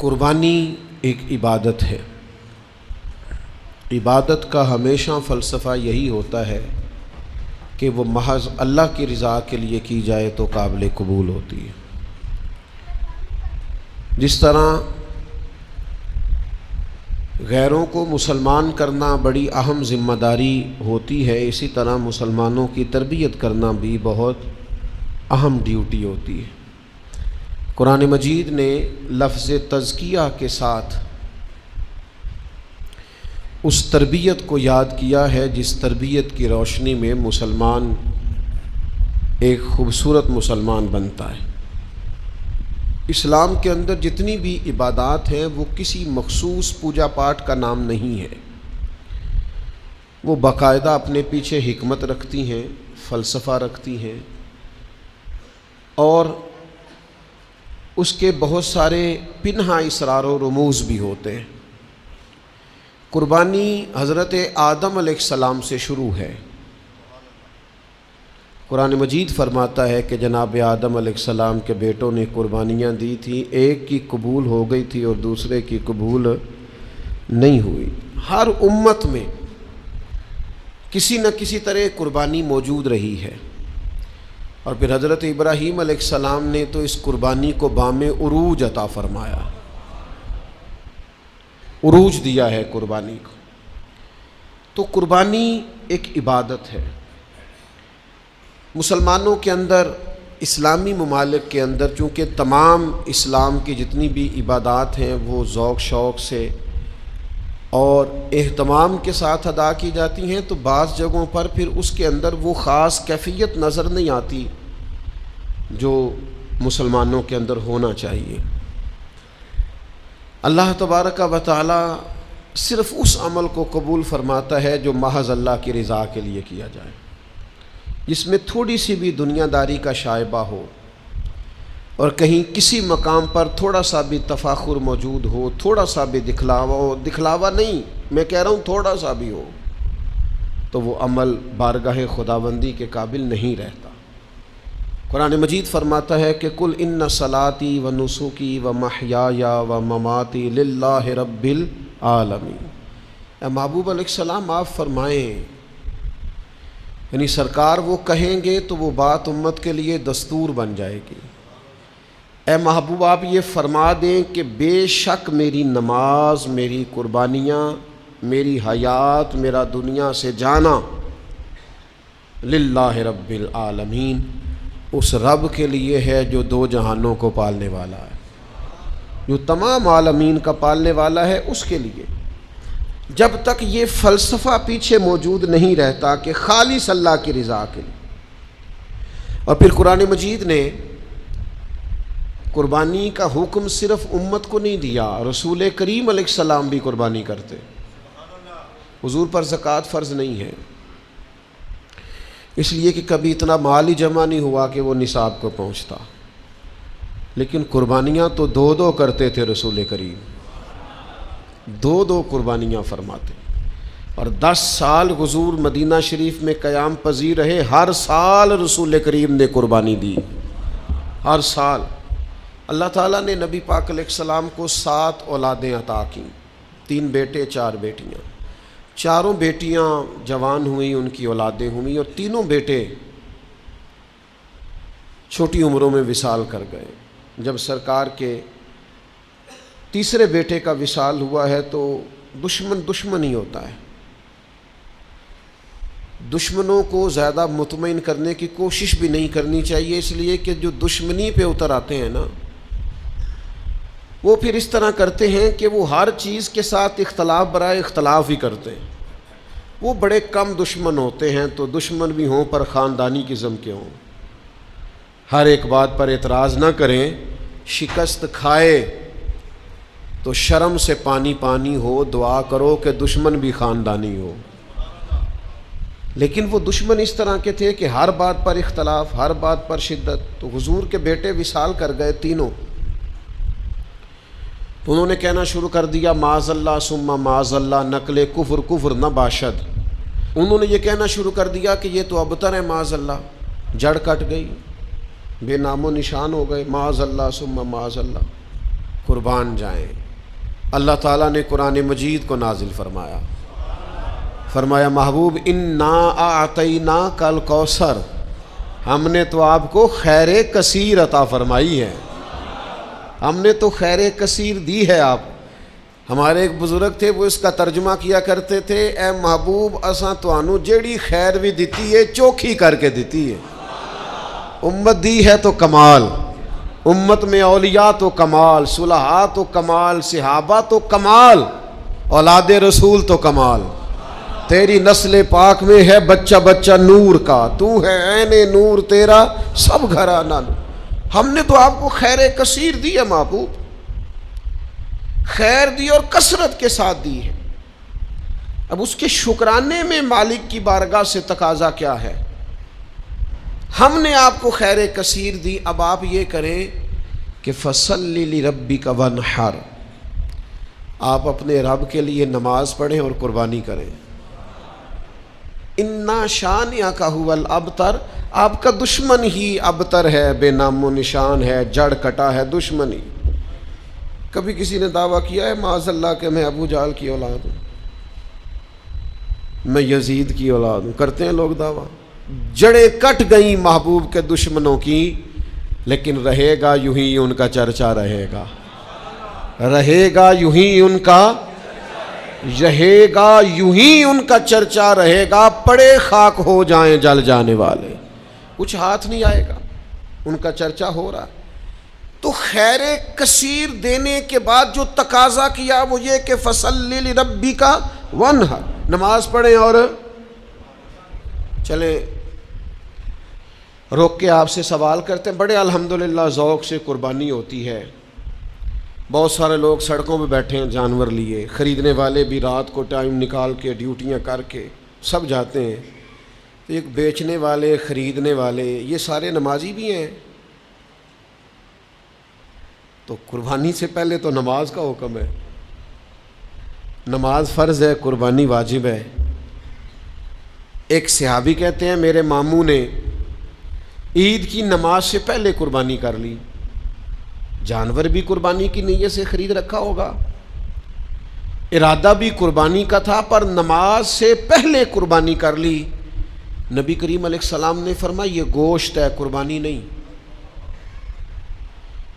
قربانی ایک عبادت ہے۔ عبادت کا ہمیشہ فلسفہ یہی ہوتا ہے کہ وہ محض اللہ کی رضا کے لیے کی جائے تو قابل قبول ہوتی ہے۔ جس طرح غیروں کو مسلمان کرنا بڑی اہم ذمہ داری ہوتی ہے، اسی طرح مسلمانوں کی تربیت کرنا بھی بہت اہم ڈیوٹی ہوتی ہے۔ قرآن مجید نے لفظ تزکیہ کے ساتھ اس تربیت کو یاد کیا ہے جس تربیت کی روشنی میں مسلمان ایک خوبصورت مسلمان بنتا ہے۔ اسلام کے اندر جتنی بھی عبادات ہیں وہ کسی مخصوص پوجا پاٹ کا نام نہیں ہے، وہ باقاعدہ اپنے پیچھے حکمت رکھتی ہیں، فلسفہ رکھتی ہیں، اور اس کے بہت سارے پنہا اسرار و رموز بھی ہوتے ہیں۔ قربانی حضرت آدم علیہ السلام سے شروع ہے۔ قرآن مجید فرماتا ہے کہ جناب آدم علیہ السلام کے بیٹوں نے قربانیاں دی تھیں، ایک کی قبول ہو گئی تھی اور دوسرے کی قبول نہیں ہوئی۔ ہر امت میں کسی نہ کسی طرح قربانی موجود رہی ہے، اور پھر حضرت ابراہیم علیہ السلام نے تو اس قربانی کو بام عروج عطا فرمایا، عروج دیا ہے قربانی کو۔ تو قربانی ایک عبادت ہے۔ مسلمانوں کے اندر، اسلامی ممالک کے اندر، چونکہ تمام اسلام کی جتنی بھی عبادات ہیں وہ ذوق شوق سے اور اہتمام کے ساتھ ادا کی جاتی ہیں، تو بعض جگہوں پر پھر اس کے اندر وہ خاص کیفیت نظر نہیں آتی جو مسلمانوں کے اندر ہونا چاہیے۔ اللہ تبارک و تعالی صرف اس عمل کو قبول فرماتا ہے جو محض اللہ کی رضا کے لیے کیا جائے، جس میں تھوڑی سی بھی دنیا داری کا شائبہ ہو، اور کہیں کسی مقام پر تھوڑا سا بھی تفاخر موجود ہو، تھوڑا سا بھی دکھلاوا ہو، دکھلاوا نہیں، میں کہہ رہا ہوں تھوڑا سا بھی ہو، تو وہ عمل بارگاہ خداوندی کے قابل نہیں رہتا۔ قرآن مجید فرماتا ہے کہ قل ان صلاتی و نسکی و محیای و مماتی للہ رب العالمین۔ اے محبوب علیہ السلام آپ فرمائیں، یعنی سرکار وہ کہیں گے تو وہ بات امت کے لیے دستور بن جائے گی۔ اے محبوب آپ یہ فرما دیں کہ بے شک میری نماز، میری قربانیاں، میری حیات، میرا دنیا سے جانا للہ رب العالمین، اس رب کے لیے ہے جو دو جہانوں کو پالنے والا ہے، جو تمام عالمین کا پالنے والا ہے، اس کے لیے۔ جب تک یہ فلسفہ پیچھے موجود نہیں رہتا کہ خالص اللہ کی رضا کے لیے۔ اور پھر قرآن مجید نے قربانی کا حکم صرف امت کو نہیں دیا، رسول کریم علیہ السلام بھی قربانی کرتے۔ حضور پر زکوٰۃ فرض نہیں ہے، اس لیے کہ کبھی اتنا مال ہی جمع نہیں ہوا کہ وہ نصاب کو پہنچتا، لیکن قربانیاں تو دو کرتے تھے رسول کریم، دو قربانیاں فرماتے، اور 10 سال حضور مدینہ شریف میں قیام پذیر رہے، ہر سال رسول کریم نے قربانی دی، ہر سال۔ اللہ تعالیٰ نے نبی پاک علیہ السلام کو 7 اولادیں عطا کیں، 3 بیٹے 4 بیٹیاں۔ چاروں بیٹیاں جوان ہوئیں، ان کی اولادیں ہوئیں، اور تینوں بیٹے چھوٹی عمروں میں وصال کر گئے۔ جب سرکار کے تیسرے بیٹے کا وصال ہوا ہے تو دشمن ہی ہوتا ہے، دشمنوں کو زیادہ مطمئن کرنے کی کوشش بھی نہیں کرنی چاہیے، اس لیے کہ جو دشمنی پہ اتر آتے ہیں نا، وہ پھر اس طرح کرتے ہیں کہ وہ ہر چیز کے ساتھ اختلاف برائے اختلاف ہی کرتے ہیں۔ وہ بڑے کم دشمن ہوتے ہیں، تو دشمن بھی ہوں پر خاندانی قسم کے ہوں، ہر ایک بات پر اعتراض نہ کریں، شکست کھائے تو شرم سے پانی ہو، دعا کرو کہ دشمن بھی خاندانی ہو۔ لیکن وہ دشمن اس طرح کے تھے کہ ہر بات پر اختلاف، ہر بات پر شدت۔ تو حضور کے بیٹے وصال کر گئے تینوں، تو انہوں نے کہنا شروع کر دیا معاذ اللہ ثم معاذ اللہ، نقل کفر نہ باشد۔ انہوں نے یہ کہنا شروع کر دیا کہ یہ تو ابتر ہے، معاذ اللہ، جڑ کٹ گئی، بے نام و نشان ہو گئے، معاذ اللہ ثم معاذ اللہ۔ قربان جائیں۔ اللہ تعالیٰ نے قرآن مجید کو نازل فرمایا، فرمایا محبوب انا اعطیناک الکوثر، ہم نے تو آپ کو خیر کثیر عطا فرمائی ہے، ہم نے تو خیر کثیر دی ہے آپ۔ ہمارے ایک بزرگ تھے، وہ اس کا ترجمہ کیا کرتے تھے، اے محبوب اساں توانو جیڑی خیر بھی دیتی ہے چوکھی کر کے دیتی ہے۔ امت دی ہے تو کمال، امت میں اولیاء تو کمال، صلحاء تو کمال، صحابہ تو کمال، اولاد رسول تو کمال۔ تیری نسل پاک میں ہے بچہ بچہ نور کا، تو ہے عین نور تیرا سب گھرانہ نور۔ ہم نے تو آپ کو خیر کثیر دی ہے محبوب، خیر دی اور کثرت کے ساتھ دی ہے۔ اب اس کے شکرانے میں مالک کی بارگاہ سے تقاضا کیا ہے؟ ہم نے آپ کو خیر کثیر دی، اب آپ یہ کریں کہ فَصَلِّ لِرَبِّكَ وَانْحَرْ، آپ اپنے رب کے لیے نماز پڑھیں اور قربانی کریں۔ اِنَّا شَانِئَكَ هُوَ الْأَبْتَرُ، آپ کا دشمن ہی ابتر ہے، بے نام و نشان ہے، جڑ کٹا ہے دشمنی۔ کبھی کسی نے دعویٰ کیا ہے معاذ اللہ کہ میں ابو جہل کی اولاد ہوں، میں یزید کی اولاد ہوں؟ کرتے ہیں لوگ دعویٰ۔ جڑیں کٹ گئیں محبوب کے دشمنوں کی، لیکن رہے گا یوں ہی ان کا چرچا رہے گا، رہے گا یوں ہی ان کا، رہے گا یوں ہی ان کا چرچا رہے گا، پڑے خاک ہو جائیں جل جانے والے، کچھ ہاتھ نہیں آئے گا، ان کا چرچا ہو رہا۔ تو خیر کثیر دینے کے بعد جو تقاضا کیا وہ یہ کہ فَصَلِّ لِرَبِّكَ وَانْحَرْ، نماز پڑھیں اور چلیں۔ روک کے آپ سے سوال کرتے ہیں، بڑے الحمدللہ ذوق سے قربانی ہوتی ہے، بہت سارے لوگ سڑکوں پہ بیٹھے ہیں جانور لیے، خریدنے والے بھی رات کو ٹائم نکال کے ڈیوٹیاں کر کے سب جاتے ہیں، تو ایک بیچنے والے خریدنے والے یہ سارے نمازی بھی ہیں۔ تو قربانی سے پہلے تو نماز کا حکم ہے، نماز فرض ہے، قربانی واجب ہے۔ ایک صحابی کہتے ہیں میرے ماموں نے عید کی نماز سے پہلے قربانی کر لی، جانور بھی قربانی کی نیت سے خرید رکھا ہوگا، ارادہ بھی قربانی کا تھا، پر نماز سے پہلے قربانی کر لی۔ نبی کریم علیہ السلام نے فرمایا یہ گوشت ہے، قربانی نہیں۔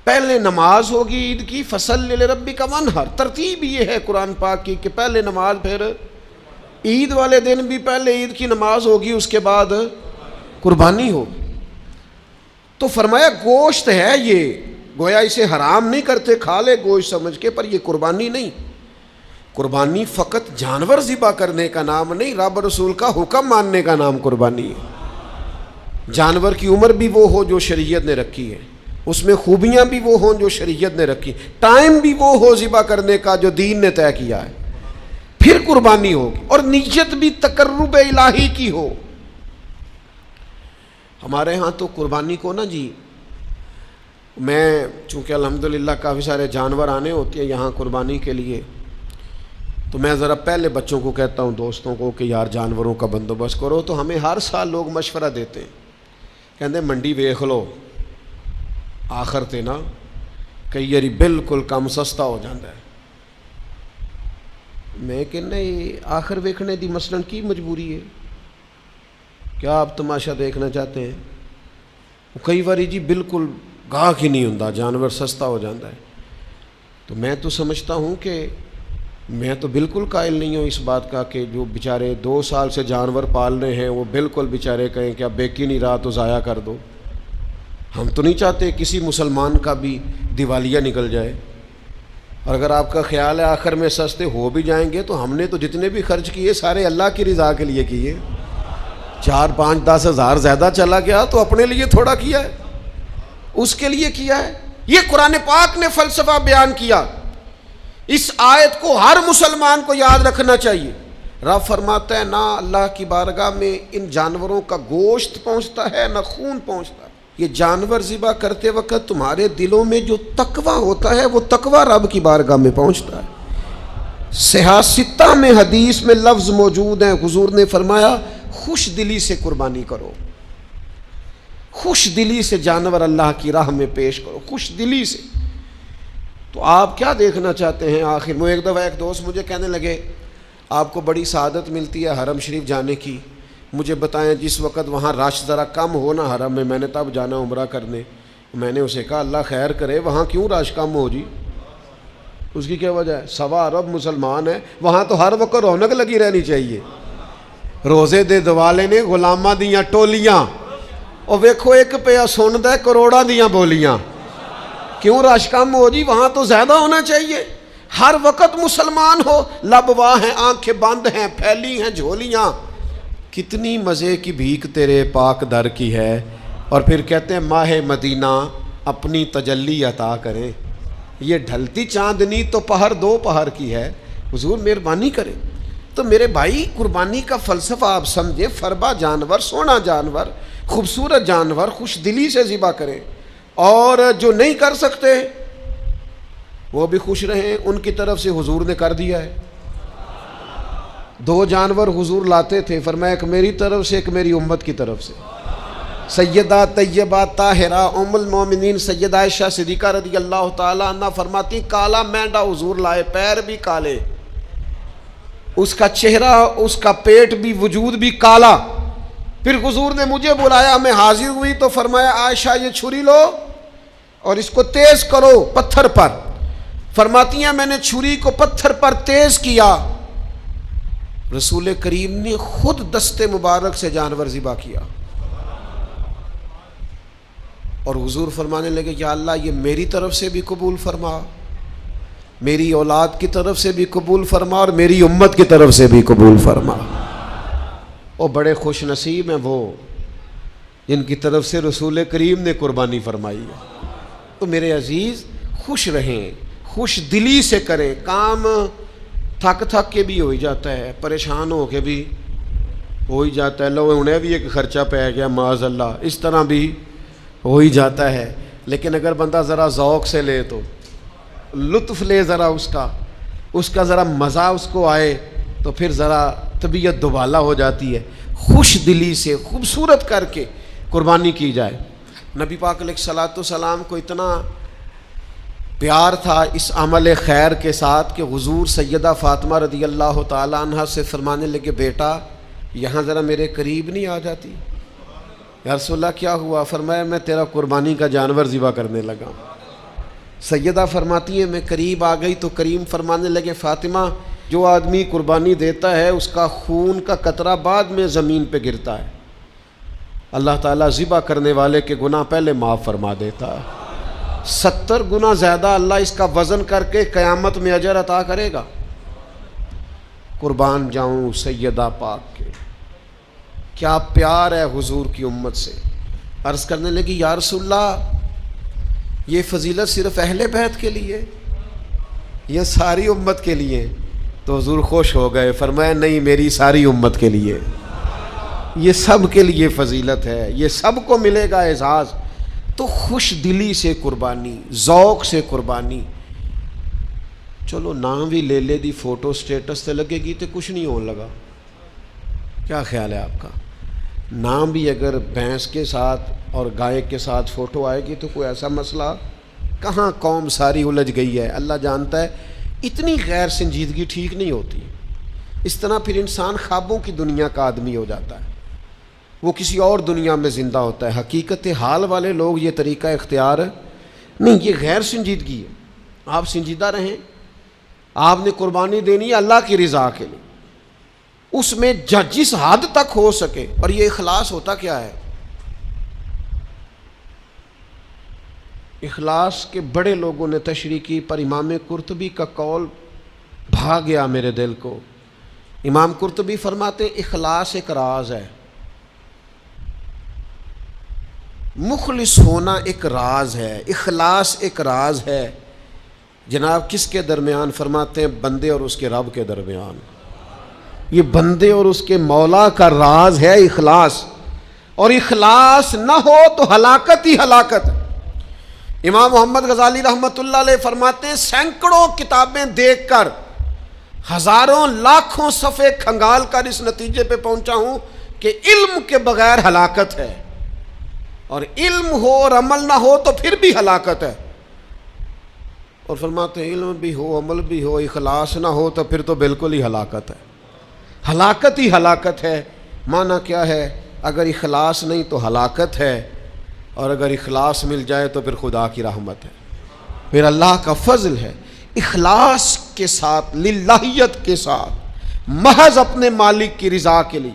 پہلے نماز ہوگی عید کی، فَصَلِّ لِرَبِّكَ وَانْحَرْ، ترتیب یہ ہے قرآن پاک کی کہ پہلے نماز، پھر عید والے دن بھی پہلے عید کی نماز ہوگی، اس کے بعد قربانی ہوگی۔ تو فرمایا گوشت ہے یہ، گویا اسے حرام نہیں کرتے، کھا لے گوشت سمجھ کے، پر یہ قربانی نہیں۔ قربانی فقط جانور ذبح کرنے کا نام نہیں، رب رسول کا حکم ماننے کا نام قربانی ہے۔ جانور کی عمر بھی وہ ہو جو شریعت نے رکھی ہے، اس میں خوبیاں بھی وہ ہوں جو شریعت نے رکھی، ٹائم بھی وہ ہو ذبح کرنے کا جو دین نے طے کیا ہے، پھر قربانی ہوگی، اور نیت بھی تقرب الہی کی ہو۔ ہمارے ہاں تو قربانی کو نا جی، میں چونکہ الحمدللہ کافی سارے جانور آنے ہوتے ہیں یہاں قربانی کے لیے، تو میں ذرا پہلے بچوں کو کہتا ہوں، دوستوں کو، کہ یار جانوروں کا بندوبست کرو، تو ہمیں ہر سال لوگ مشورہ دیتے ہیں، کہتے ہیں منڈی ویکھ لو، آخر تے نا کئی یاری بالکل کم سستا ہو جاتا ہے۔ میں کہنا یہ آخر ویکھنے دی مثلاً کی مجبوری ہے؟ کیا آپ تماشا دیکھنا چاہتے ہیں؟ کئی باری جی بالکل گاہک ہی نہیں ہوندا، جانور سستا ہو جاتا ہے۔ تو میں تو سمجھتا ہوں کہ میں تو بالکل قائل نہیں ہوں اس بات کا کہ جو بیچارے 2 سال سے جانور پال رہے ہیں وہ بالکل بیچارے کہیں کہ اب بیکی نہیں رہا تو ضائع کر دو۔ ہم تو نہیں چاہتے کسی مسلمان کا بھی دیوالیہ نکل جائے، اور اگر آپ کا خیال ہے آخر میں سستے ہو بھی جائیں گے تو ہم نے تو جتنے بھی خرچ کیے سارے اللہ کی رضا کے لیے کیے، 4 5 10 ہزار زیادہ چلا گیا تو اپنے لیے تھوڑا کیا ہے، اس کے لیے کیا ہے۔ یہ قرآن پاک نے فلسفہ بیان کیا، اس آیت کو ہر مسلمان کو یاد رکھنا چاہیے۔ رب فرماتا ہے نہ اللہ کی بارگاہ میں ان جانوروں کا گوشت پہنچتا ہے نہ خون پہنچتا ہے، یہ جانور ذبح کرتے وقت تمہارے دلوں میں جو تقویٰ ہوتا ہے وہ تقویٰ رب کی بارگاہ میں پہنچتا ہے۔ صحیح 6 میں حدیث میں لفظ موجود ہیں، حضور نے فرمایا خوش دلی سے قربانی کرو، خوش دلی سے جانور اللہ کی راہ میں پیش کرو، خوش دلی سے۔ تو آپ کیا دیکھنا چاہتے ہیں آخر میں؟ ایک دفعہ ایک دوست مجھے کہنے لگے آپ کو بڑی سعادت ملتی ہے حرم شریف جانے کی، مجھے بتائیں جس وقت وہاں رش ذرا کم ہو نا حرم میں نے تب جانا عمرہ کرنے۔ میں نے اسے کہا اللہ خیر کرے، وہاں کیوں رش کم ہو جی؟ اس کی کیا وجہ ہے؟ 1.25 ارب مسلمان ہیں، وہاں تو ہر وقت رونق لگی رہنی چاہیے۔ روزے دے دوالے نے غلاماں دیاں ٹولیاں، اور ویکھو ایک پیا سن دے کروڑاں دیاں بولیاں، کیوں رش کم ہو جی؟ وہاں تو زیادہ ہونا چاہیے، ہر وقت مسلمان ہو، لب واہ ہیں، آنکھیں بند ہیں، پھیلی ہیں جھولیاں۔ کتنی مزے کی بھیک تیرے پاک در کی ہے، اور پھر کہتے ہیں ماہ مدینہ اپنی تجلی عطا کریں۔ یہ ڈھلتی چاندنی تو پہر 2 پہر کی ہے، حضور مہربانی کریں۔ تو میرے بھائی قربانی کا فلسفہ آپ سمجھیں، فربا جانور، سونا جانور، خوبصورت جانور خوش دلی سے ذبح کریں، اور جو نہیں کر سکتے وہ بھی خوش رہیں، ان کی طرف سے حضور نے کر دیا ہے۔ 2 جانور حضور لاتے تھے، فرمایا ایک میری طرف سے ایک میری امت کی طرف سے۔ سیدہ طیبہ طاہرہ ام المومنین سیدہ عائشہ صدیقہ رضی اللہ تعالی عنہ فرماتی کالا مینڈا حضور لائے، پیر بھی کالے، اس کا چہرہ، اس کا پیٹ بھی، وجود بھی کالا۔ پھر حضور نے مجھے بلایا، میں حاضر ہوئی تو فرمایا عائشہ یہ چھری لو اور اس کو تیز کرو پتھر پر۔ فرماتی ہیں میں نے چھری کو پتھر پر تیز کیا، رسول کریم نے خود دست مبارک سے جانور ذبح کیا، اور حضور فرمانے لگے یا اللہ یہ میری طرف سے بھی قبول فرما، میری اولاد کی طرف سے بھی قبول فرما، اور میری امت کی طرف سے بھی قبول فرما۔ اور بڑے خوش نصیب ہیں وہ جن کی طرف سے رسول کریم نے قربانی فرمائی ہے۔ تو میرے عزیز خوش رہیں، خوش دلی سے کریں، کام تھک کے بھی ہو ہی جاتا ہے، پریشان ہو کے بھی ہو ہی جاتا ہے، لو انہیں بھی ایک خرچہ پہ گیا معاذ اللہ، اس طرح بھی ہو ہی جاتا ہے۔ لیکن اگر بندہ ذرا ذوق سے لے تو لطف لے، ذرا اس کا ذرا مزہ اس کو آئے، تو پھر ذرا طبیعت دوبالا ہو جاتی ہے۔ خوش دلی سے خوبصورت کر کے قربانی کی جائے۔ نبی پاک علیہ الصلوۃ والسلام کو اتنا پیار تھا اس عمل خیر کے ساتھ کہ حضور سیدہ فاطمہ رضی اللہ تعالی عنہ سے فرمانے لگے بیٹا یہاں ذرا میرے قریب نہیں آ جاتی؟ یا رسول اللہ کیا ہوا؟ فرمایا میں تیرا قربانی کا جانور ذبح کرنے لگا۔ سیدہ فرماتی ہے میں قریب آ گئی تو کریم فرمانے لگے فاطمہ جو آدمی قربانی دیتا ہے اس کا خون کا قطرہ بعد میں زمین پہ گرتا ہے، اللہ تعالیٰ ذبح کرنے والے کے گناہ پہلے معاف فرما دیتا ہے، 70 گنا زیادہ اللہ اس کا وزن کر کے قیامت میں اجر عطا کرے گا۔ قربان جاؤں سیدہ پاک کے، کیا پیار ہے حضور کی امت سے۔ عرض کرنے لگی یا رسول اللہ یہ فضیلت صرف اہل بیت کے لیے، یہ ساری امت کے لیے؟ تو حضور خوش ہو گئے، فرمایا نہیں میری ساری امت کے لیے، یہ سب کے لیے فضیلت ہے، یہ سب کو ملے گا اعزاز۔ تو خوش دلی سے قربانی، ذوق سے قربانی۔ چلو نام بھی لے لے دی فوٹو سٹیٹس سے لگے گی تو کچھ نہیں ہونے لگا، کیا خیال ہے آپ کا؟ نام بھی اگر بھینس کے ساتھ اور گائے کے ساتھ فوٹو آئے گی تو کوئی ایسا مسئلہ کہاں؟ قوم ساری الجھ گئی ہے، اللہ جانتا ہے۔ اتنی غیر سنجیدگی ٹھیک نہیں ہوتی، اس طرح پھر انسان خوابوں کی دنیا کا آدمی ہو جاتا ہے، وہ کسی اور دنیا میں زندہ ہوتا ہے۔ حقیقت حال والے لوگ یہ طریقہ اختیار نہیں، یہ غیر سنجیدگی ہے۔ آپ سنجیدہ رہیں، آپ نے قربانی دینی ہے اللہ کی رضا کے لیے، اس میں جس حد تک ہو سکے۔ اور یہ اخلاص ہوتا کیا ہے؟ اخلاص کے بڑے لوگوں نے تشریح کی، پر امام قرطبی کا قول بھا گیا میرے دل کو۔ امام قرطبی فرماتے ہیں اخلاص ایک راز ہے، مخلص ہونا ایک راز ہے، اخلاص ایک راز ہے۔ جناب کس کے درمیان؟ فرماتے ہیں بندے اور اس کے رب کے درمیان۔ یہ بندے اور اس کے مولا کا راز ہے اخلاص، اور اخلاص نہ ہو تو ہلاکت ہی ہلاکت۔ امام محمد غزالی رحمۃ اللہ علیہ فرماتے ہیں سینکڑوں کتابیں دیکھ کر، ہزاروں لاکھوں صفحے کھنگال کر اس نتیجے پہ پہنچا ہوں کہ علم کے بغیر ہلاکت ہے، اور علم ہو اور عمل نہ ہو تو پھر بھی ہلاکت ہے۔ اور فرماتے ہیں علم بھی ہو عمل بھی ہو اخلاص نہ ہو تو پھر تو بالکل ہی ہلاکت ہے، ہلاکت ہی ہلاکت ہے۔ معنی کیا ہے؟ اگر اخلاص نہیں تو ہلاکت ہے، اور اگر اخلاص مل جائے تو پھر خدا کی رحمت ہے، پھر اللہ کا فضل ہے۔ اخلاص کے ساتھ، للہیت کے ساتھ، محض اپنے مالک کی رضا کے لیے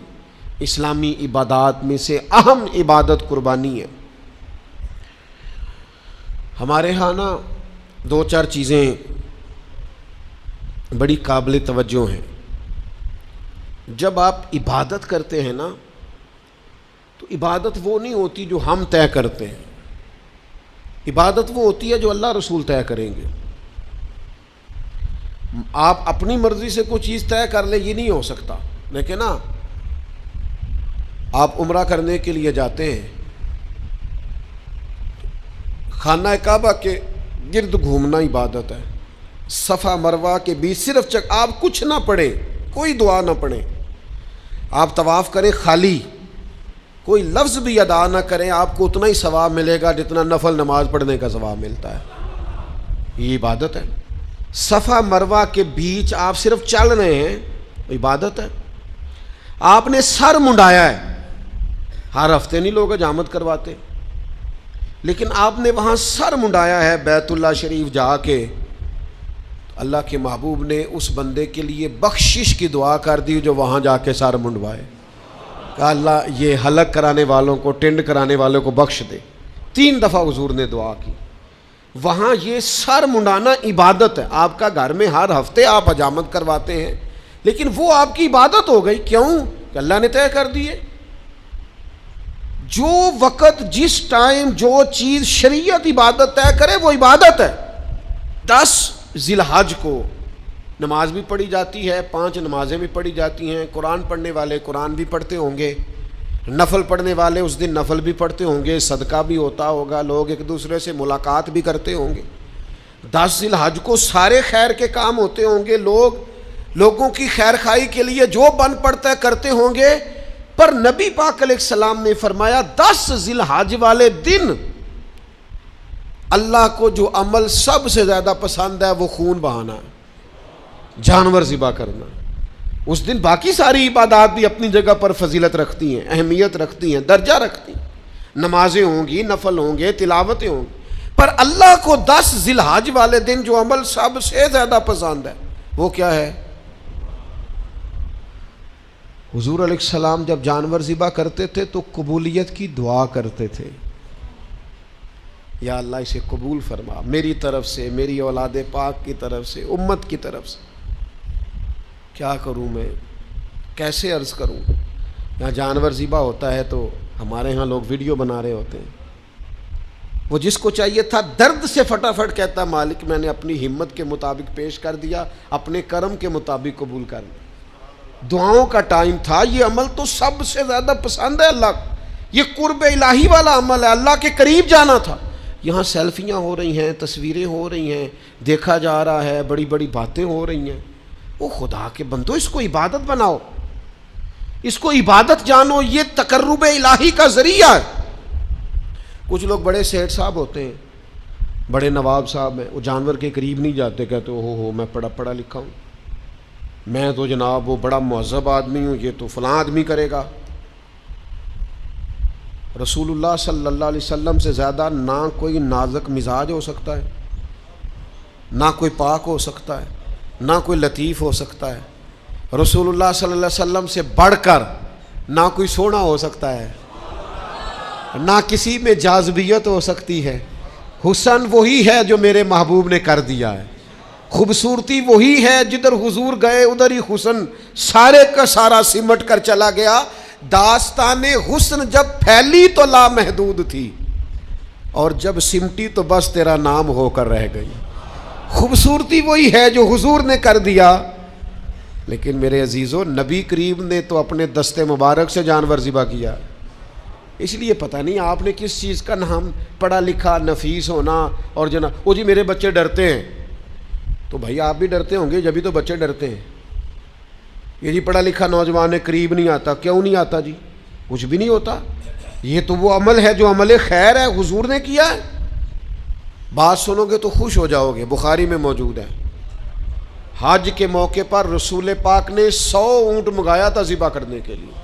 اسلامی عبادات میں سے اہم عبادت قربانی ہے۔ ہمارے ہاں نا دو چار چیزیں بڑی قابل توجہ ہیں۔ جب آپ عبادت کرتے ہیں نا تو عبادت وہ نہیں ہوتی جو ہم طے کرتے ہیں، عبادت وہ ہوتی ہے جو اللہ رسول طے کریں گے۔ آپ اپنی مرضی سے کوئی چیز طے کر لیں، یہ نہیں ہو سکتا۔ لیکن نا آپ عمرہ کرنے کے لیے جاتے ہیں، خانہ کعبہ کے گرد گھومنا عبادت ہے، صفا مروہ کے بیچ صرف آپ کچھ نہ پڑھیں، کوئی دعا نہ پڑھیں، آپ طواف کریں خالی، کوئی لفظ بھی ادا نہ کریں، آپ کو اتنا ہی ثواب ملے گا جتنا نفل نماز پڑھنے کا ثواب ملتا ہے۔ یہ عبادت ہے۔ صفا مروہ کے بیچ آپ صرف چل رہے ہیں، عبادت ہے۔ آپ نے سر منڈایا ہے، ہر ہفتے نہیں لوگ حجامت کرواتے، لیکن آپ نے وہاں سر منڈایا ہے بیت اللہ شریف جا کے، اللہ کے محبوب نے اس بندے کے لیے بخشش کی دعا کر دی جو وہاں جا کے سر منڈوائے، کہا اللہ یہ حلق کرانے والوں کو، ٹنڈ کرانے والوں کو بخش دے۔ 3 دفعہ حضور نے دعا کی۔ وہاں یہ سر منڈانا عبادت ہے۔ آپ کا گھر میں ہر ہفتے آپ حجامت کرواتے ہیں، لیکن وہ آپ کی عبادت ہو گئی۔ کیوں؟ کہ اللہ نے طے کر دیے۔ جو وقت، جس ٹائم جو چیز شریعت عبادت طے کرے وہ عبادت ہے۔ 10 ذی الحج کو نماز بھی پڑھی جاتی ہے، 5 نمازیں بھی پڑھی جاتی ہیں، قرآن پڑھنے والے قرآن بھی پڑھتے ہوں گے، نفل پڑھنے والے اس دن نفل بھی پڑھتے ہوں گے، صدقہ بھی ہوتا ہوگا، لوگ ایک دوسرے سے ملاقات بھی کرتے ہوں گے۔ 10 ذی الحج کو سارے خیر کے کام ہوتے ہوں گے، لوگوں کی خیر خواہی کے لیے جو بن پڑتا ہے کرتے ہوں گے۔ پر نبی پاک علیہ السلام نے فرمایا 10 ذی الحج والے دن اللہ کو جو عمل سب سے زیادہ پسند ہے وہ خون بہانا ہے، جانور ذبح کرنا۔ اس دن باقی ساری عبادات بھی اپنی جگہ پر فضیلت رکھتی ہیں، اہمیت رکھتی ہیں، درجہ رکھتی ہیں، نمازیں ہوں گی، نفل ہوں گے، تلاوتیں ہوں گی، پر اللہ کو 10 ذی الحج والے دن جو عمل سب سے زیادہ پسند ہے وہ کیا ہے؟ حضور علیہ السلام جب جانور ذبح کرتے تھے تو قبولیت کی دعا کرتے تھے، یا اللہ اسے قبول فرما میری طرف سے، میری اولاد پاک کی طرف سے، امت کی طرف سے۔ کیا کروں میں، کیسے عرض کروں؟ یہاں جانور ذبح ہوتا ہے تو ہمارے ہاں لوگ ویڈیو بنا رہے ہوتے ہیں، وہ جس کو چاہیے تھا درد سے فٹافٹ کہتا مالک میں نے اپنی ہمت کے مطابق پیش کر دیا، اپنے کرم کے مطابق قبول کر لیا۔ دعاؤں کا ٹائم تھا، یہ عمل تو سب سے زیادہ پسند ہے اللہ کو، یہ قرب الہی والا عمل ہے، اللہ کے قریب جانا تھا۔ یہاں سیلفیاں ہو رہی ہیں، تصویریں ہو رہی ہیں، دیکھا جا رہا ہے، بڑی بڑی باتیں ہو رہی ہیں۔ وہ خدا کے بندو، اس کو عبادت بناؤ، اس کو عبادت جانو، یہ تقرب الہی کا ذریعہ ہے۔ کچھ لوگ بڑے سیٹ صاحب ہوتے ہیں، بڑے نواب صاحب ہیں، وہ جانور کے قریب نہیں جاتے، کہتے ہو میں پڑھا لکھا ہوں، میں تو جناب وہ بڑا مہذب آدمی ہوں، یہ تو فلاں آدمی کرے گا۔ رسول اللہ صلی اللہ علیہ وسلم سے زیادہ نہ کوئی نازک مزاج ہو سکتا ہے، نہ کوئی پاک ہو سکتا ہے، نہ کوئی لطیف ہو سکتا ہے۔ رسول اللہ صلی اللہ علیہ وسلم سے بڑھ کر نہ کوئی سونا ہو سکتا ہے، نہ کسی میں جاذبیت ہو سکتی ہے۔ حسن وہی ہے جو میرے محبوب نے کر دیا ہے، خوبصورتی وہی ہے، جدھر حضور گئے ادھر ہی حسن سارے کا سارا سمٹ کر چلا گیا۔ داستان حسن جب پھیلی تو لامحدود تھی، اور جب سمٹی تو بس تیرا نام ہو کر رہ گئی۔ خوبصورتی وہی ہے جو حضور نے کر دیا، لیکن میرے عزیزو نبی کریم نے تو اپنے دستے مبارک سے جانور ذبح کیا۔ اس لیے پتہ نہیں آپ نے کس چیز کا نام، پڑھا لکھا نفیس ہونا، اور جناب وہ جی میرے بچے ڈرتے ہیں، تو بھائی آپ بھی ڈرتے ہوں گے جبھی تو بچے ڈرتے ہیں۔ یہ جی پڑھا لکھا نوجوان قریب نہیں آتا، کیوں نہیں آتا جی؟ کچھ بھی نہیں ہوتا، یہ تو وہ عمل ہے جو عمل خیر ہے، حضور نے کیا ہے۔ بات سنو گے تو خوش ہو جاؤ گے، بخاری میں موجود ہے۔ حج کے موقع پر رسول پاک نے 100 اونٹ منگایا تھا ذبح کرنے کے لیے،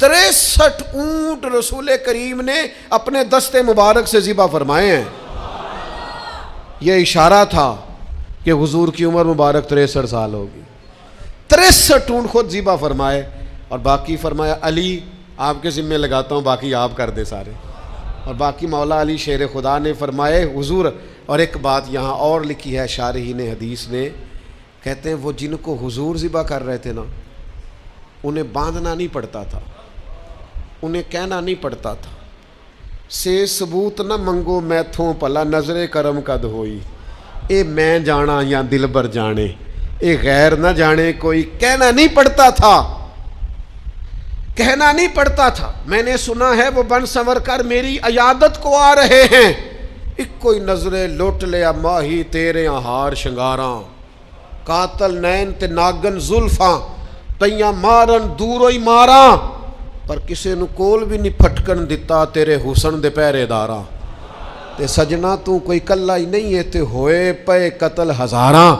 63 اونٹ رسول کریم نے اپنے دستے مبارک سے ذبح فرمائے ہیں۔ یہ اشارہ تھا کہ حضور کی عمر مبارک 63 سال ہوگی۔ 63 اونٹ خود ذبح فرمائے، اور باقی فرمایا علی آپ کے ذمہ لگاتا ہوں، باقی آپ کر دے سارے۔ اور باقی مولا علی شیر خدا نے فرمائے حضور، اور ایک بات یہاں اور لکھی ہے شارحین حدیث نے، کہتے ہیں وہ جن کو حضور ذبح کر رہے تھے نا، انہیں باندھنا نہیں پڑتا تھا، انہیں کہنا نہیں پڑتا تھا سے ثبوت نہ منگو میتھوں پلا نظر کرم قد ہوئی، اے میں جانا یا دل بر جانے، اے غیر نہ جانے کوئی، کہنا نہیں پڑتا تھا، کہنا نہیں پڑتا تھا۔ میں نے سنا ہے وہ بن سنور کر میری عیادت کو آ رہے ہیں، ایک کوئی نظرے لوٹ لیا ماہی تیرے ہار شنگاراں، قاتل نین تے ناگن زلفاں تیاں مارن دوروں ہی ماراں، پر کسے نو کول بھی نہیں پھٹکن دتا تیرے حسن دے پہرے داراں، تے سجنا تو کوئی کلا ہی نہیں ہے تے ہوئے پے قتل ہزاراں۔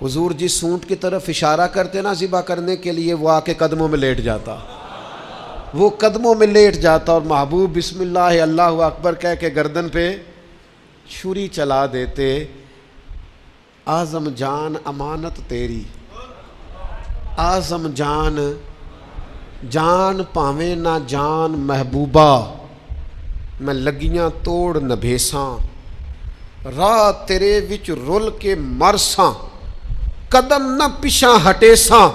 حضور جس سونٹ کی طرف اشارہ کرتے نا ذبح کرنے کے لیے، وہ آ کے قدموں میں لیٹ جاتا، وہ قدموں میں لیٹ جاتا، اور محبوب بسم اللہ اللہ اکبر کہہ کے گردن پہ چھری چلا دیتے۔ اعظم جان امانت تیری، اعظم جان، جان پاویں نہ جان محبوبہ، میں لگیاں توڑ نبھیساں، راہ تیرے وچ رل کے مرساں، قدم نہ پیچھا ہٹیساں،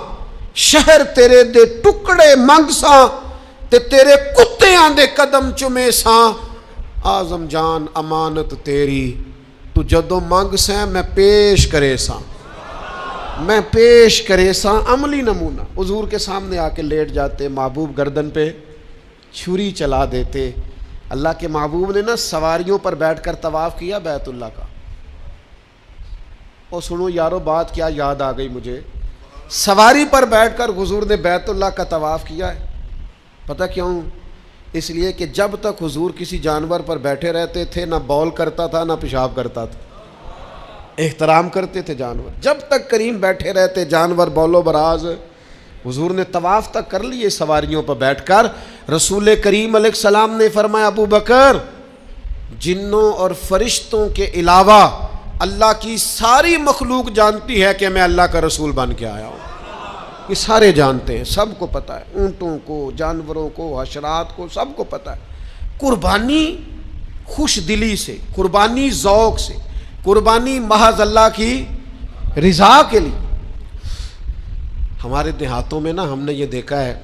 شہر تیرے دے ٹکڑے منگساں، تے تیرے کتیاں دے قدم چومے ساں۔ اعظم جان امانت تیری، تو جدوں منگ سیں میں پیش کرے ساں، میں پیش کرے ساں۔ عملی نمونہ حضور کے سامنے آ کے لیٹ جاتے، محبوب گردن پہ چھری چلا دیتے۔ اللہ کے محبوب نے نا سواریوں پر بیٹھ کر طواف کیا بیت اللہ کا۔ اور سنو یارو بات کیا یاد آ گئی مجھے، سواری پر بیٹھ کر حضور نے بیت اللہ کا طواف کیا ہے۔ پتہ کیوں؟ اس لیے کہ جب تک حضور کسی جانور پر بیٹھے رہتے تھے نہ بول کرتا تھا نہ پیشاب کرتا تھا، احترام کرتے تھے جانور۔ جب تک کریم بیٹھے رہتے جانور بولو براز۔ حضور نے طواف تک کر لیے سواریوں پر بیٹھ کر۔ رسول کریم علیہ السلام نے فرمایا ابو بکر، جنوں اور فرشتوں کے علاوہ اللہ کی ساری مخلوق جانتی ہے کہ میں اللہ کا رسول بن کے آیا ہوں۔ یہ سارے جانتے ہیں، سب کو پتہ ہے، اونٹوں کو، جانوروں کو، حشرات کو، سب کو پتہ ہے۔ قربانی خوش دلی سے، قربانی ذوق سے، قربانی محض اللہ کی رضا کے لیے۔ ہمارے دیہاتوں میں نا ہم نے یہ دیکھا ہے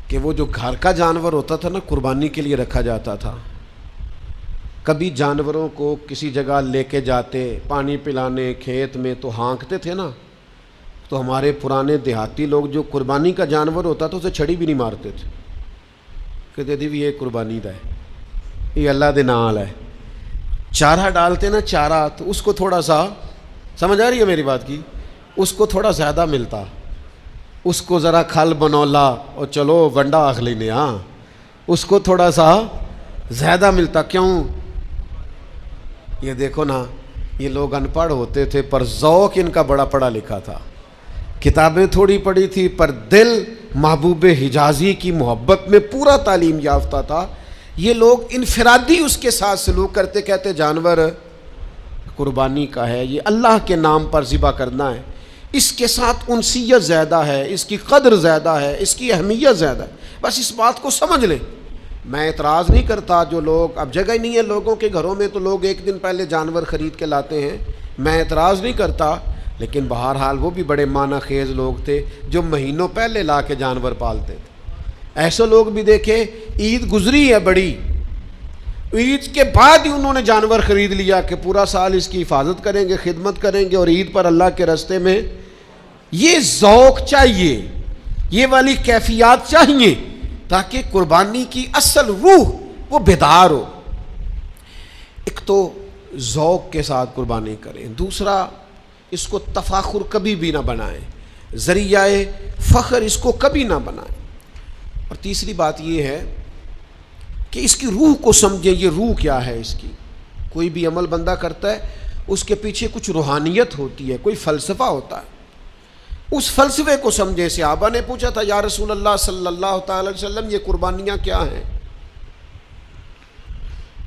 کہ وہ جو گھر کا جانور ہوتا تھا نا قربانی کے لیے رکھا جاتا تھا۔ کبھی جانوروں کو کسی جگہ لے کے جاتے پانی پلانے کھیت میں تو ہانکتے تھے نا، تو ہمارے پرانے دیہاتی لوگ جو قربانی کا جانور ہوتا تھا اسے چھڑی بھی نہیں مارتے تھے، کہتے تھے بھی یہ قربانی دا ہے، یہ اللہ دے نال ہے۔ چارہ ڈالتے نا چارہ، تو اس کو تھوڑا سا، سمجھ آ رہی ہے میری بات کی، اس کو تھوڑا زیادہ ملتا، اس کو ذرا کھل بنولا اور چلو ونڈا آخ لینے، ہاں اس کو تھوڑا سا زیادہ ملتا۔ کیوں؟ یہ دیکھو نا، یہ لوگ ان پڑھ ہوتے تھے پر ذوق ان کا بڑا پڑھا لکھا تھا، کتابیں تھوڑی پڑھی تھی پر دل محبوب حجازی کی محبت میں پورا تعلیم یافتہ تھا۔ یہ لوگ انفرادی اس کے ساتھ سلوک کرتے، کہتے جانور قربانی کا ہے، یہ اللہ کے نام پر ذبح کرنا ہے، اس کے ساتھ انسیت زیادہ ہے، اس کی قدر زیادہ ہے، اس کی اہمیت زیادہ ہے۔ بس اس بات کو سمجھ لیں۔ میں اعتراض نہیں کرتا، جو لوگ اب جگہ ہی نہیں ہے لوگوں کے گھروں میں تو لوگ ایک دن پہلے جانور خرید کے لاتے ہیں، میں اعتراض نہیں کرتا، لیکن بہرحال وہ بھی بڑے معنی خیز لوگ تھے جو مہینوں پہلے لا کے جانور پالتے تھے۔ ایسے لوگ بھی دیکھے، عید گزری ہے بڑی، عید کے بعد ہی انہوں نے جانور خرید لیا کہ پورا سال اس کی حفاظت کریں گے، خدمت کریں گے، اور عید پر اللہ کے راستے میں۔ یہ ذوق چاہیے، یہ والی کیفیات چاہیے، تاکہ قربانی کی اصل روح وہ بیدار ہو۔ ایک تو ذوق کے ساتھ قربانی کریں، دوسرا اس کو تفاخر کبھی بھی نہ بنائیں، ذریعہ فخر اس کو کبھی نہ بنائیں، اور تیسری بات یہ ہے کہ اس کی روح کو سمجھیں، یہ روح کیا ہے اس کی۔ کوئی بھی عمل بندہ کرتا ہے اس کے پیچھے کچھ روحانیت ہوتی ہے، کوئی فلسفہ ہوتا ہے، اس فلسفے کو سمجھیں۔ صحابہ نے پوچھا تھا یا رسول اللہ صلی اللہ تعالی علیہ وسلم، یہ قربانیاں کیا ہیں،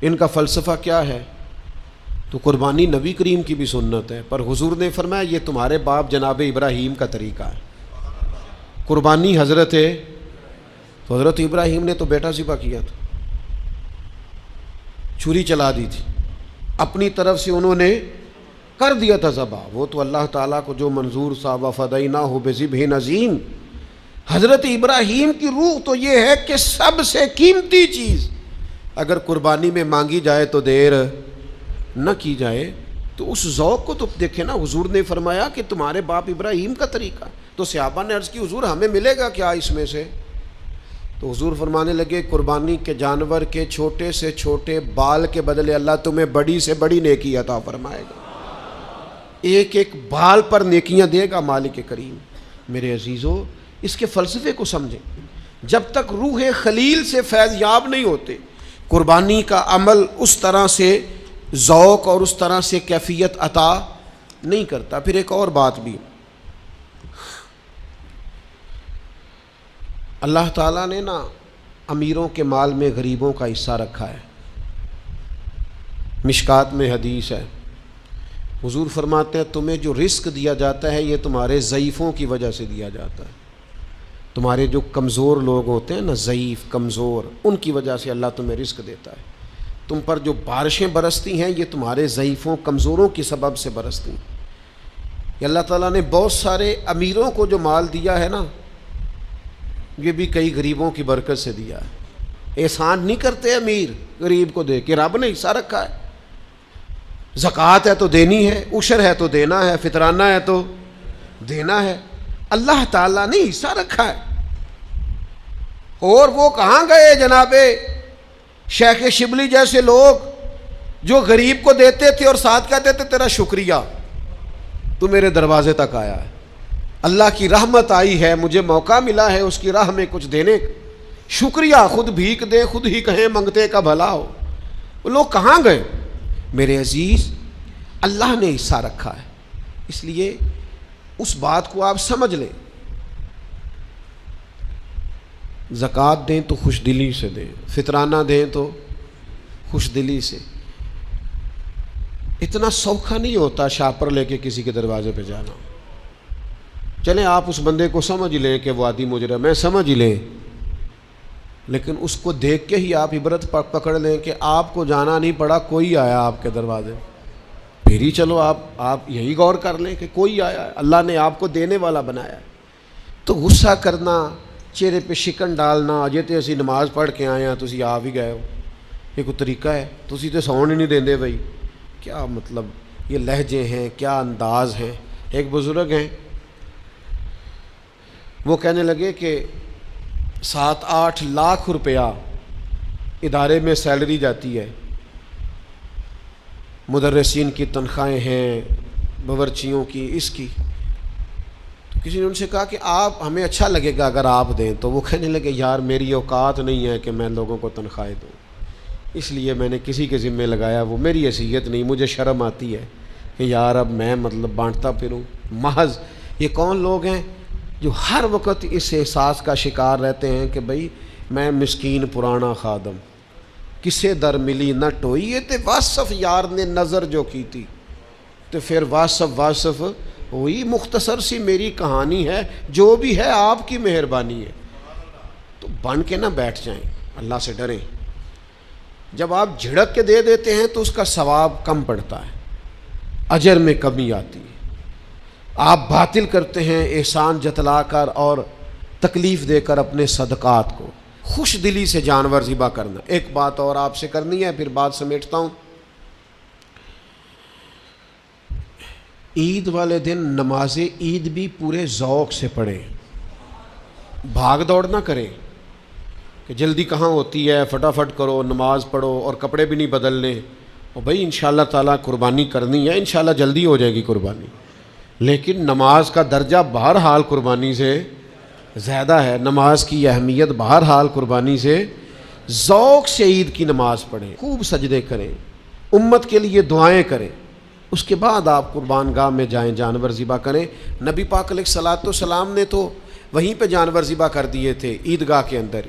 ان کا فلسفہ کیا ہے؟ تو قربانی نبی کریم کی بھی سنت ہے، پر حضور نے فرمایا یہ تمہارے باپ جناب ابراہیم کا طریقہ ہے۔ قربانی تو حضرت ابراہیم نے تو بیٹا ذبح کیا تھا، چھری چلا دی تھی، اپنی طرف سے انہوں نے کر دیا تھا ذبح، وہ تو اللہ تعالیٰ کو جو منظور صاحب وَفَدَيْنَاهُ بِذِبْحٍ عَظِيمٍ۔ حضرت ابراہیم کی روح تو یہ ہے کہ سب سے قیمتی چیز اگر قربانی میں مانگی جائے تو دیر نہ کی جائے۔ تو اس ذوق کو تو دیکھیں نا، حضور نے فرمایا کہ تمہارے باپ ابراہیم کا طریقہ۔ تو صحابہ نے عرض کی حضور ہمیں ملے گا کیا اس میں سے؟ تو حضور فرمانے لگے قربانی کے جانور کے چھوٹے سے چھوٹے بال کے بدلے اللہ تمہیں بڑی سے بڑی نیکی عطا فرمائے گا، ایک ایک بال پر نیکیاں دے گا مالک کریم۔ میرے عزیزو، اس کے فلسفے کو سمجھیں۔ جب تک روح خلیل سے فیض یاب نہیں ہوتے، قربانی کا عمل اس طرح سے ذوق اور اس طرح سے کیفیت عطا نہیں کرتا۔ پھر ایک اور بات بھی، اللہ تعالیٰ نے نا امیروں کے مال میں غریبوں کا حصہ رکھا ہے۔ مشکات میں حدیث ہے، حضور فرماتے ہیں تمہیں جو رزق دیا جاتا ہے یہ تمہارے ضعیفوں کی وجہ سے دیا جاتا ہے۔ تمہارے جو کمزور لوگ ہوتے ہیں نا، ضعیف کمزور، ان کی وجہ سے اللہ تمہیں رزق دیتا ہے۔ تم پر جو بارشیں برستی ہیں یہ تمہارے ضعیفوں کمزوروں کی سبب سے برستی ہیں۔ کہ اللہ تعالیٰ نے بہت سارے امیروں کو جو مال دیا ہے نا، یہ بھی کئی غریبوں کی برکت سے دیا ہے۔ احسان نہیں کرتے امیر غریب کو دے کے، رب نے حصہ رکھا ہے۔ زکوٰۃ ہے تو دینی ہے، عشر ہے تو دینا ہے، فطرانہ ہے تو دینا ہے۔ اللہ تعالیٰ نے حصہ رکھا ہے۔ اور وہ کہاں گئے جناب شیخ شبلی جیسے لوگ جو غریب کو دیتے تھے اور ساتھ کہتے تھے تیرا شکریہ، تو میرے دروازے تک آیا ہے، اللہ کی رحمت آئی ہے، مجھے موقع ملا ہے اس کی راہ میں کچھ دینے کا، شکریہ، خود بھیک دے خود ہی کہیں منگتے کا بھلا ہو۔ وہ لوگ کہاں گئے؟ میرے عزیز، اللہ نے حصہ رکھا ہے، اس لیے اس بات کو آپ سمجھ لیں۔ زکوٰۃ دیں تو خوش دلی سے دیں، فطرانہ دیں تو خوش دلی سے۔ اتنا سوکھا نہیں ہوتا شاپر لے کے کسی کے دروازے پہ جانا۔ چلیں آپ اس بندے کو سمجھ لیں کہ وہ عادی مجرم ہے، سمجھ لیں، لیکن اس کو دیکھ کے ہی آپ عبرت پکڑ لیں کہ آپ کو جانا نہیں پڑا، کوئی آیا آپ کے دروازے، پھر ہی چلو آپ یہی غور کر لیں کہ کوئی آیا ہے، اللہ نے آپ کو دینے والا بنایا ہے۔ تو غصہ کرنا، چہرے پہ شکن ڈالنا، اجے تے اسی نماز پڑھ کے آئے ہیں تسی آ بھی گئے ہو، یہ کوئی طریقہ ہے؟ تسی تے سون ہی نہیں دیندے بھائی، کیا مطلب یہ لہجے ہیں، کیا انداز ہیں۔ ایک بزرگ ہیں، وہ کہنے لگے کہ 7-8 لاکھ روپیہ ادارے میں سیلری جاتی ہے، مدرسین کی تنخواہیں ہیں، باورچیوں کی، اس کی۔ تو کسی نے ان سے کہا کہ آپ ہمیں اچھا لگے گا اگر آپ دیں، تو وہ کہنے لگے یار میری اوقات نہیں ہے کہ میں لوگوں کو تنخواہیں دوں، اس لیے میں نے کسی کے ذمے لگایا، وہ میری حیثیت نہیں، مجھے شرم آتی ہے کہ یار اب میں بانٹتا پھروں۔ محض یہ کون لوگ ہیں جو ہر وقت اس احساس کا شکار رہتے ہیں کہ بھئی میں مسکین پرانا خادم، کسے در ملی نہ ٹوئی، تے واصف یار نے نظر جو کی تھی، تو پھر واصف ہوئی، مختصر سی میری کہانی ہے، جو بھی ہے آپ کی مہربانی ہے۔ تو بن کے نہ بیٹھ جائیں، اللہ سے ڈریں۔ جب آپ جھڑک کے دے دیتے ہیں تو اس کا ثواب کم پڑتا ہے، اجر میں کمی آتی ہے۔ آپ باطل کرتے ہیں احسان جتلا کر اور تکلیف دے کر اپنے صدقات کو۔ خوش دلی سے جانور ذبح کرنا۔ ایک بات اور آپ سے کرنی ہے، پھر بات سمیٹتا ہوں۔ عید والے دن نماز عید بھی پورے ذوق سے پڑھیں، بھاگ دوڑ نہ کریں کہ جلدی کہاں ہوتی ہے، فٹافٹ کرو، نماز پڑھو اور کپڑے بھی نہیں بدل لیں، اور بھائی انشاءاللہ تعالیٰ قربانی کرنی ہے، انشاءاللہ جلدی ہو جائے گی قربانی، لیکن نماز کا درجہ بہرحال قربانی سے زیادہ ہے، نماز کی اہمیت بہرحال قربانی سے ذوق سے عید کی نماز پڑھیں، خوب سجدے کریں، امت کے لیے دعائیں کریں، اس کے بعد آپ قربان گاہ میں جائیں، جانور ذبح کریں۔ نبی پاک علیہ الصلاۃ والسلام نے تو وہیں پہ جانور ذبح کر دیے تھے، عیدگاہ کے اندر۔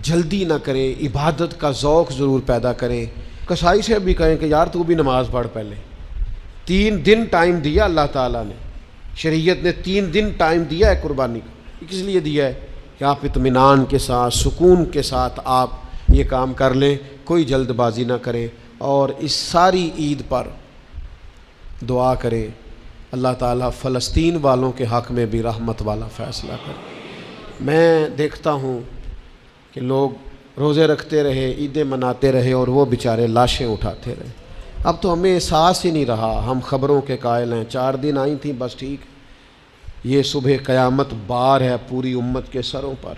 جلدی نہ کریں، عبادت کا ذوق ضرور پیدا کریں۔ کسائی سے بھی کہیں کہ یار تو بھی نماز پڑھ پہلے۔ 3 دن ٹائم دیا اللہ تعالیٰ نے، شریعت نے 3 دن ٹائم دیا ہے قربانی کا۔ کس لیے دیا ہے؟ کہ آپ اطمینان کے ساتھ، سکون کے ساتھ آپ یہ کام کر لیں، کوئی جلد بازی نہ کریں، اور اس ساری عید پر دعا کریں اللہ تعالیٰ فلسطین والوں کے حق میں بھی رحمت والا فیصلہ کرے۔ میں دیکھتا ہوں کہ لوگ روزے رکھتے رہے، عیدیں مناتے رہے، اور وہ بیچارے لاشیں اٹھاتے رہے۔ اب تو ہمیں احساس ہی نہیں رہا، ہم خبروں کے قائل ہیں۔ 4 دن آئی تھیں بس ٹھیک، یہ صبح قیامت بار ہے پوری امت کے سروں پر۔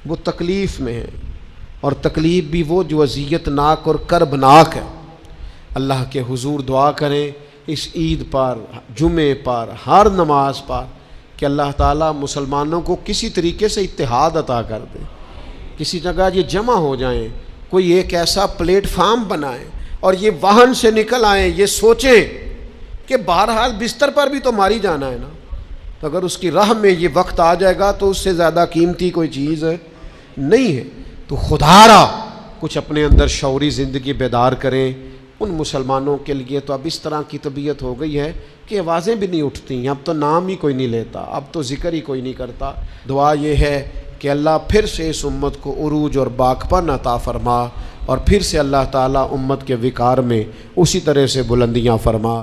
وہ تکلیف میں ہیں، اور تکلیف بھی وہ جو اذیت ناک اور کربناک ہے۔ اللہ کے حضور دعا کریں اس عید پر، جمعے پر، ہر نماز پر، کہ اللہ تعالیٰ مسلمانوں کو کسی طریقے سے اتحاد عطا کر دے، کسی جگہ یہ جمع ہو جائیں، کوئی ایک ایسا پلیٹ فارم بنائیں، اور یہ واہن سے نکل آئیں، یہ سوچیں کہ بہرحال بستر پر بھی تو ماری جانا ہے نا، تو اگر اس کی راہ میں یہ وقت آ جائے گا تو اس سے زیادہ قیمتی کوئی چیز نہیں ہے۔ تو خدا را کچھ اپنے اندر شعوری زندگی بیدار کریں۔ ان مسلمانوں کے لیے تو اب اس طرح کی طبیعت ہو گئی ہے کہ آوازیں بھی نہیں اٹھتی، اب تو نام ہی کوئی نہیں لیتا، اب تو ذکر ہی کوئی نہیں کرتا۔ دعا یہ ہے کہ اللہ پھر سے اس امت کو عروج اور باکپن عطا فرما، اور پھر سے اللہ تعالیٰ امت کے وقار میں اسی طرح سے بلندیاں فرما۔